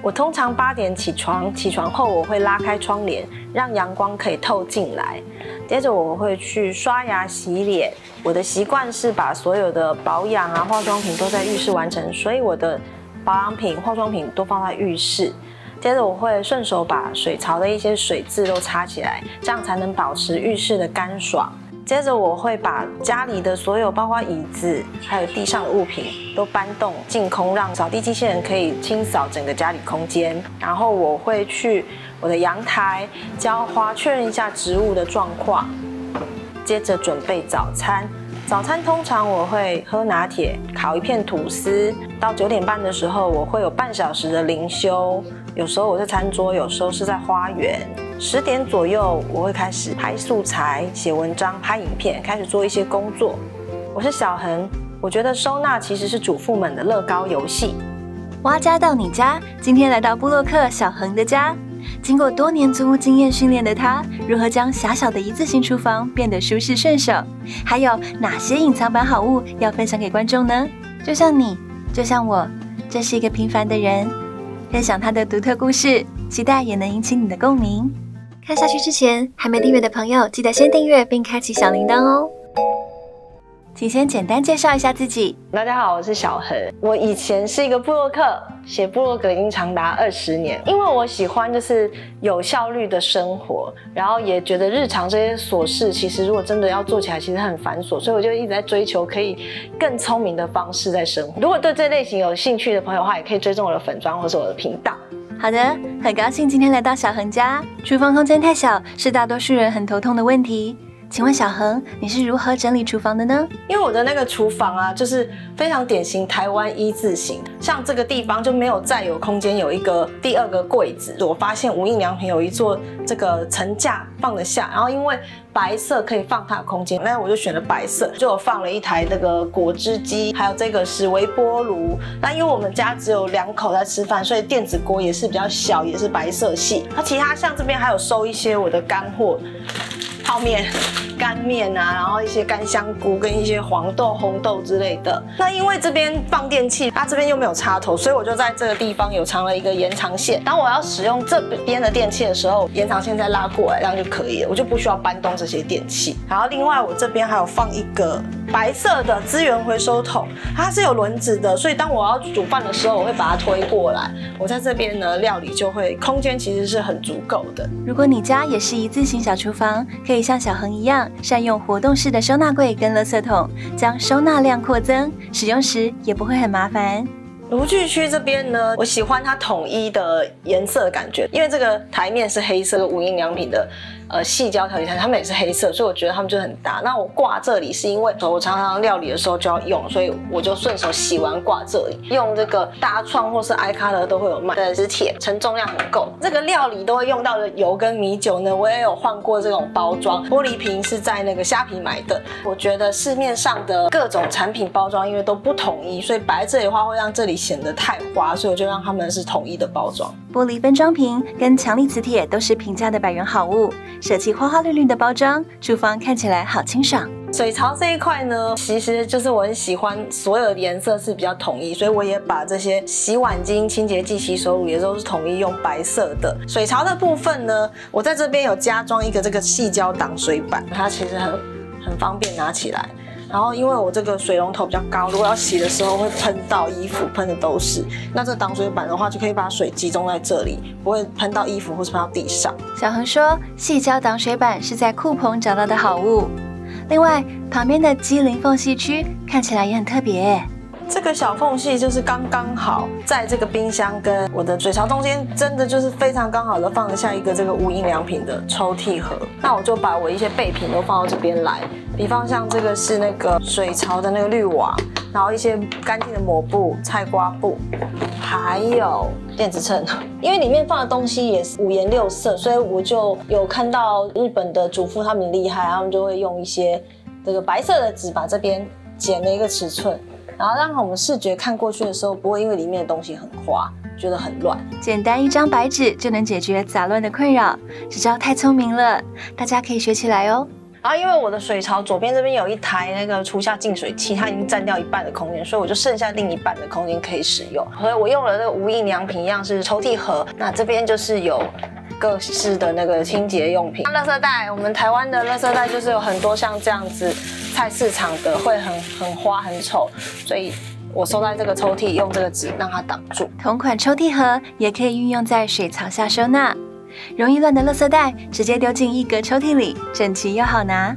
我通常8点起床，起床后我会拉开窗帘，让阳光可以透进来。接着我会去刷牙洗脸。我的习惯是把所有的保养啊、化妆品都在浴室完成，所以我的保养品、化妆品都放在浴室。接着我会顺手把水槽的一些水渍都擦起来，这样才能保持浴室的干爽。接着我会把家里的所有，包括椅子还有地上的物品都搬动净空，让扫地机器人可以清扫整个家里空间。然后我会去我的阳台浇花，确认一下植物的状况。接着准备早餐。早餐通常我会喝拿铁，烤一片吐司。到9点半的时候，我会有半小时的灵修，有时候我在餐桌，有时候是在花园。10点左右，我会开始拍素材、写文章、拍影片，开始做一些工作。我是小恒，我觉得收纳其实是主妇们的乐高游戏。挖家到你家，今天来到部落客小恒的家。经过多年租屋经验训练的他，如何将狭小的一字型厨房变得舒适顺手？还有哪些隐藏版好物要分享给观众呢？就像你，就像我，这是一个平凡的人，分享他的独特故事，期待也能引起你的共鸣。看下去之前，还没订阅的朋友，记得先订阅并开启小铃铛哦。请先简单介绍一下自己。大家好，我是小恒。我以前是一个部落客，写部落格已经长达20年。因为我喜欢就是有效率的生活，然后也觉得日常这些琐事，其实如果真的要做起来，其实很繁琐，所以我就一直在追求可以更聪明的方式在生活。如果对这类型有兴趣的朋友的话，也可以追踪我的粉专或是我的频道。好的，很高兴今天来到小恒家。厨房空间太小，是大多数人很头痛的问题。请问小恒，你是如何整理厨房的呢？因为我的那个厨房啊，就是非常典型台湾一字型，像这个地方就没有再有空间有一个第2个柜子。我发现无印良品有一座这个层架放得下，然后因为白色可以放大空间，那我就选了白色，就有放了一台那个果汁机，还有这个是微波炉。那因为我们家只有2口在吃饭，所以电子锅也是比较小，也是白色系。那其他像这边还有收一些我的干货。泡面、干面啊，然后一些干香菇跟一些黄豆、红豆之类的。那因为这边放电器，它这边又没有插头，所以我就在这个地方有藏了一个延长线。当我要使用这边的电器的时候，延长线再拉过来，这样就可以了，我就不需要搬动这些电器。然后另外我这边还有放一个白色的资源回收桶，它是有轮子的，所以当我要煮饭的时候，我会把它推过来。我在这边呢，料理就会空间其实是很足够的。如果你家也是一字型小厨房，可以像小恒一样，善用活动式的收纳柜跟垃圾桶，将收纳量扩增，使用时也不会很麻烦。炉具区这边呢，我喜欢它统一的颜色的感觉，因为这个台面是黑色的无印良品的细胶调理台，它们也是黑色，所以我觉得它们就很搭。那我挂这里是因为我常常料理的时候就要用，所以我就顺手洗完挂这里。用这个大创或是 iColor 都会有卖的磁铁，承重量很够。这个料理都会用到的油跟米酒呢，我也有换过这种包装，玻璃瓶是在那个虾皮买的。我觉得市面上的各种产品包装因为都不统一，所以摆在这里的话会让这里显得太花，所以我就让他们是统一的包装。玻璃分装瓶跟强力磁铁都是平价的100元好物，舍弃花花绿绿的包装，厨房看起来好清爽。水槽这一块呢，其实就是我很喜欢所有的颜色是比较统一，所以我也把这些洗碗巾、清洁剂、洗手乳也都是统一用白色的。水槽的部分呢，我在这边有加装一个这个细胶挡水板，它其实很方便拿起来。然后因为我这个水龙头比较高，如果要洗的时候会喷到衣服，喷的都是。那这挡水板的话，就可以把水集中在这里，不会喷到衣服或是喷到地上。小恒说，细胶挡水板是在酷棚找到的好物。另外，旁边的机灵缝隙区看起来也很特别。这个小缝隙就是刚刚好，在这个冰箱跟我的水槽中间，真的就是非常刚好的放得下一个这个无印良品的抽屉盒。那我就把我一些备品都放到这边来，比方像这个是那个水槽的那个滤网，然后一些干净的抹布、菜瓜布，还有电子秤。因为里面放的东西也是5颜6色，所以我就有看到日本的主妇他们厉害，他们就会用一些这个白色的纸把这边剪了一个尺寸。然后让我们视觉看过去的时候，不会因为里面的东西很花，觉得很乱。简单一张白纸就能解决杂乱的困扰，这招太聪明了，大家可以学起来哦。然后因为我的水槽左边这边有一台那个厨下净水器，它已经占掉一半的空间，所以我就剩下另一半的空间可以使用。所以我用了这个无印良品一样是抽屉盒，那这边就是有各式的那个清洁用品。垃圾袋，我们台湾的垃圾袋就是有很多像这样子，菜市场的会很花很丑，所以我收在这个抽屉，用这个纸让它挡住。同款抽屉盒也可以运用在水槽下收纳，容易乱的垃圾袋直接丢进一格抽屉里，整齐又好拿。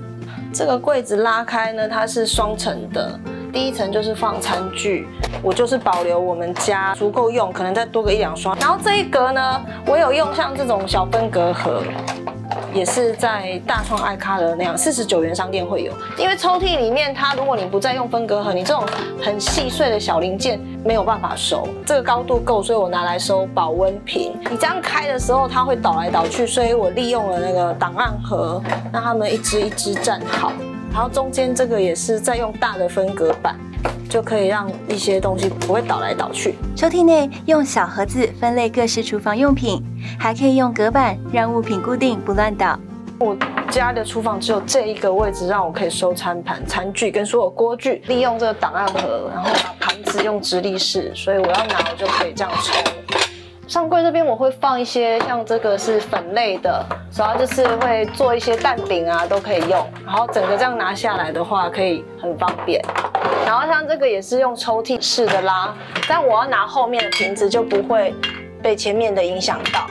这个柜子拉开呢，它是双层的，第一层就是放餐具，我就是保留我们家足够用，可能再多个1、2双。然后这一格呢，我有用像这种小分隔盒。也是在大创爱咖的那样49元商店会有，因为抽屉里面它如果你不再用分隔盒，你这种很细碎的小零件没有办法收，这个高度够，所以我拿来收保温瓶。你这样开的时候它会倒来倒去，所以我利用了那个档案盒，让它们一只一只站好。然后中间这个也是在用大的分隔板，就可以让一些东西不会倒来倒去。抽屉内用小盒子分类各式厨房用品，还可以用隔板让物品固定不乱倒。我家的厨房只有这一个位置让我可以收餐盘、餐具跟所有锅具，利用这个档案盒，然后把盘子用直立式，所以我要拿我就可以这样抽。上柜这边我会放一些像这个是粉类的，主要就是会做一些蛋饼啊都可以用，然后整个这样拿下来的话可以很方便。然后像这个也是用抽屉式的拉，但我要拿后面的瓶子就不会被前面的影响到。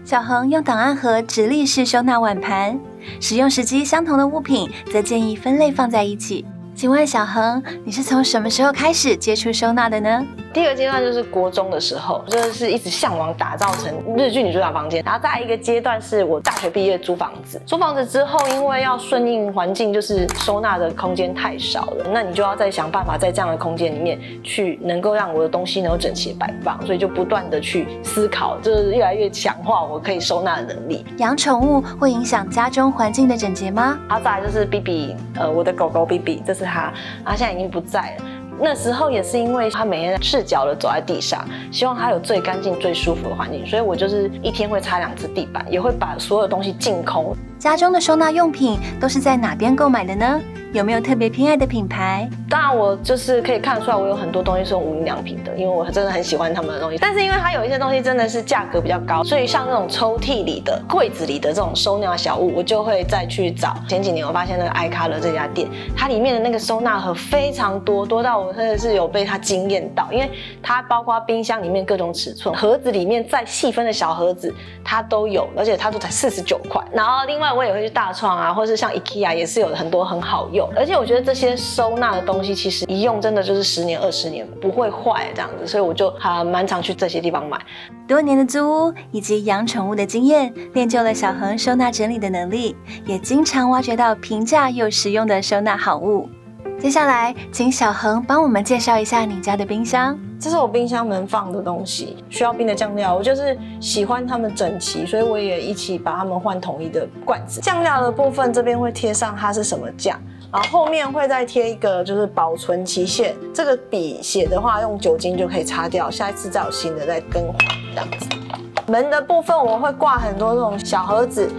小恒用档案盒直立式收纳碗盘，使用时机相同的物品则建议分类放在一起。请问小恒，你是从什么时候开始接触收纳的呢？第一个阶段就是国中的时候，就是一直向往打造成日剧女主角房间。然后再一个阶段是我大学毕业租房子，租房子之后，因为要顺应环境，就是收纳的空间太少了，那你就要再想办法在这样的空间里面去能够让我的东西能够整齐摆放，所以就不断的去思考，就是越来越强化我可以收纳的能力。养宠物会影响家中环境的整洁吗？然后再来就是 BB， 我的狗狗 BB， 这是它，它现在已经不在了。那时候也是因为他每天赤脚的走在地上，希望他有最干净、最舒服的环境，所以我就是一天会擦2次地板，也会把所有东西净空。家中的收纳用品都是在哪边购买的呢？有没有特别偏爱的品牌？当然，我就是可以看得出来，我有很多东西是用无印良品的，因为我真的很喜欢他们的东西。但是因为它有一些东西真的是价格比较高，所以像那种抽屉里的、柜子里的这种收纳小物，我就会再去找。前几年我发现那个爱咖的这家店，它里面的那个收纳盒非常多，多到我真的是有被它惊艳到，因为它包括冰箱里面各种尺寸，盒子里面再细分的小盒子它都有，而且它都才49块。然后另外我也会去大创啊，或是像 IKEA 也是有很多很好用，而且我觉得这些收纳的东西其实一用真的就是10年20年不会坏这样子，所以我就还蛮常去这些地方买。多年的租屋以及养宠物的经验，练就了小恒收纳整理的能力，也经常挖掘到平价又实用的收纳好物。接下来，请小恒帮我们介绍一下你家的冰箱。这是我冰箱能放的东西，需要冰的酱料，我就是喜欢它们整齐，所以我也一起把它们换统一的罐子。酱料的部分这边会贴上它是什么酱，然后后面会再贴一个就是保存期限，这个笔写的话用酒精就可以擦掉，下一次再有新的再更换这样子。门的部分我会挂很多这种小盒子，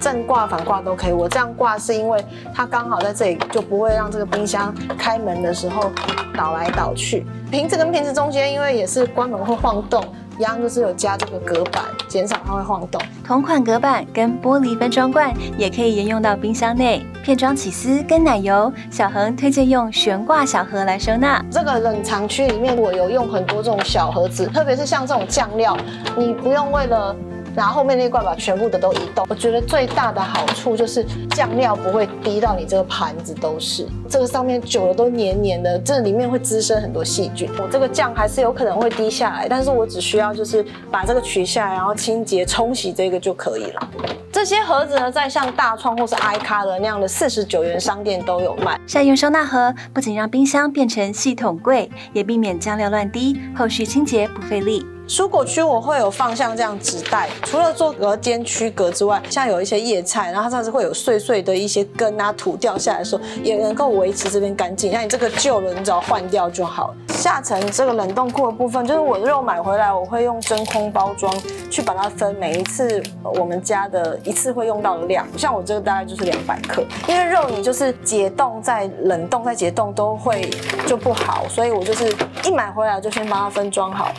正挂反挂都可以。我这样挂是因为它刚好在这里，就不会让这个冰箱开门的时候倒来倒去。瓶子跟瓶子中间因为也是关门会晃动，一样就是有加这个隔板，减少它会晃动。同款隔板跟玻璃分装罐也可以沿用到冰箱内。片装起司跟奶油，小恒推荐用悬挂小盒来收纳。这个冷藏区里面我有用很多这种小盒子，特别是像这种酱料，你不用为了拿后面那罐把全部的都移动。我觉得最大的好处就是酱料不会滴到你这个盘子都是，这个上面久了都黏黏的，这里面会滋生很多细菌。我这个酱还是有可能会滴下来，但是我只需要就是把这个取下来，然后清洁冲洗这个就可以了。这些盒子呢，在像大创或是 iCar 的那样的49元商店都有卖。善用收纳盒，不仅让冰箱变成系统柜，也避免酱料乱滴，后续清洁不费力。蔬果区我会有放像这样纸袋，除了做隔间区隔之外，像有一些叶菜，然后它甚至会有碎碎的一些根啊土掉下来的时候，也能够维持这边干净。像你这个旧了，你只要换掉就好了。下层这个冷冻库的部分，就是我的肉买回来，我会用真空包装去把它分每一次我们家的一次会用到的量。像我这个大概就是200克，因为肉你就是解冻再冷冻再解冻都会就不好，所以我就是一买回来就先帮它分装好，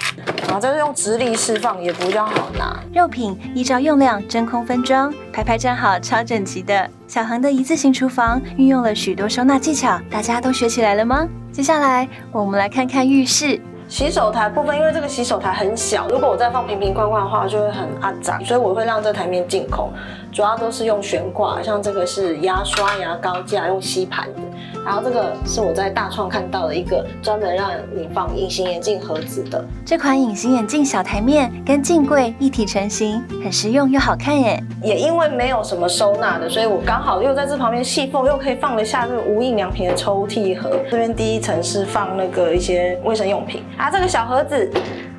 然后再用直立释放也比较好拿。肉品依照用量真空分装，排站好，超整齐的。小恒的一字型厨房运用了许多收纳技巧，大家都学起来了吗？接下来我们来看看浴室。洗手台部分，因为这个洗手台很小，如果我再放瓶瓶罐罐的话，就会很阿杂，所以我会让这台面净空，主要都是用悬挂，像这个是牙刷、牙膏架，用吸盘的。然后这个是我在大创看到的一个专门让你放隐形眼镜盒子的。这款隐形眼镜小台面跟镜柜一体成型，很实用又好看耶。也因为没有什么收纳的，所以我刚好又在这旁边细缝，又可以放得下这个无印良品的抽屉盒。这边第一层是放那个一些卫生用品啊，这个小盒子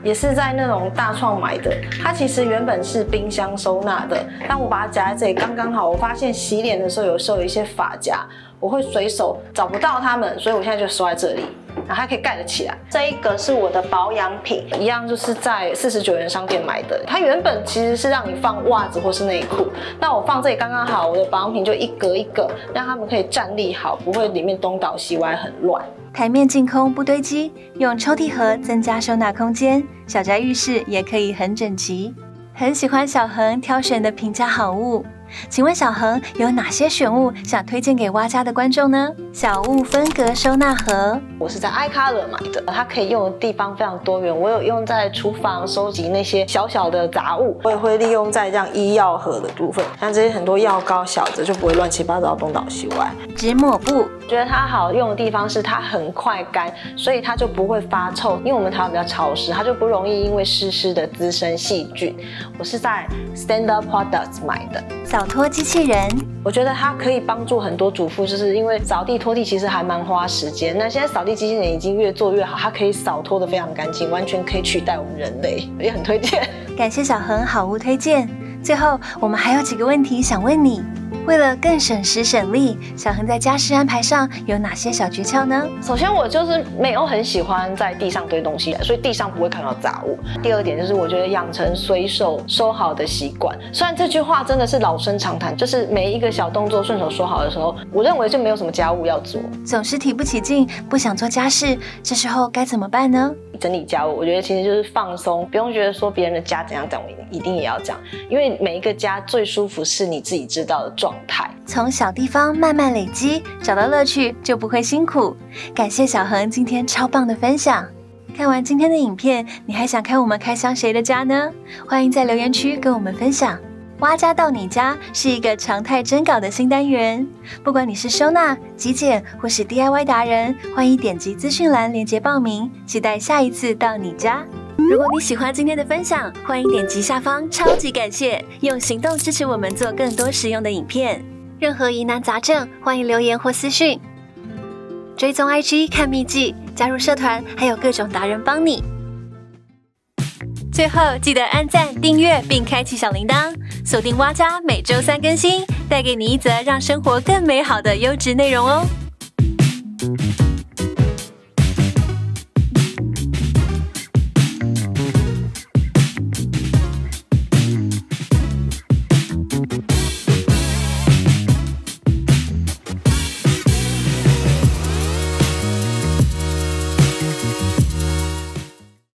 也是在那种大创买的，它其实原本是冰箱收纳的，但我把它夹在这里刚刚好。我发现洗脸的时候有时候有一些发夹，我会随手找不到它们，所以我现在就收在这里，然后它可以盖得起来。这一个是我的保养品，一样就是在49元商店买的。它原本其实是让你放袜子或是内裤，那我放这里刚刚好，我的保养品就一格一个，让它们可以站立好，不会里面东倒西歪很乱。台面净空不堆积，用抽屉盒增加收纳空间，小宅浴室也可以很整齐。很喜欢小恒挑选的平价好物，请问小恒有哪些选物想推荐给蛙家的观众呢？小物分隔收纳盒，我是在 iColor 买的，它可以用的地方非常多元。我有用在厨房收集那些小小的杂物，我也会利用在这样医药盒的部分，像这些很多药膏小的就不会乱七八糟东倒西歪。纸抹布，觉得它好用的地方是它很快干，所以它就不会发臭。因为我们台湾比较潮湿，它就不容易因为湿的滋生细菌。我是在 Stand Up Products 买的。扫拖机器人，我觉得它可以帮助很多主妇，就是因为扫地拖地其实还蛮花时间。那现在扫地机器人已经越做越好，它可以扫拖得非常干净，完全可以取代我们人类，也很推荐。感谢小恒好物推荐。最后，我们还有几个问题想问你。为了更省时省力，小恒在家事安排上有哪些小诀窍呢？首先，我就是没有很喜欢在地上堆东西，所以地上不会看到杂物。第二点就是，我觉得养成随手收好的习惯。虽然这句话真的是老生常谈，就是每一个小动作顺手收好的时候，我认为就没有什么家务要做。总是提不起劲，不想做家事，这时候该怎么办呢？整理家务，我觉得其实就是放松，不用觉得说别人的家怎样怎样，我一定也要这样，因为每一个家最舒服是你自己知道的状态。从小地方慢慢累积，找到乐趣就不会辛苦。感谢小恒今天超棒的分享。看完今天的影片，你还想看我们开箱谁的家呢？欢迎在留言区跟我们分享。蛙家到你家是一个常态征稿的新单元，不管你是收纳、极简或是 DIY 达人，欢迎点击资讯栏连结报名，期待下一次到你家。如果你喜欢今天的分享，欢迎点击下方超级感谢，用行动支持我们做更多实用的影片。任何疑难杂症，欢迎留言或私讯。追踪 IG 看秘籍，加入社团，还有各种达人帮你。最后记得按赞、订阅并开启小铃铛，锁定蛙家每周3更新，带给你一则让生活更美好的优质内容哦。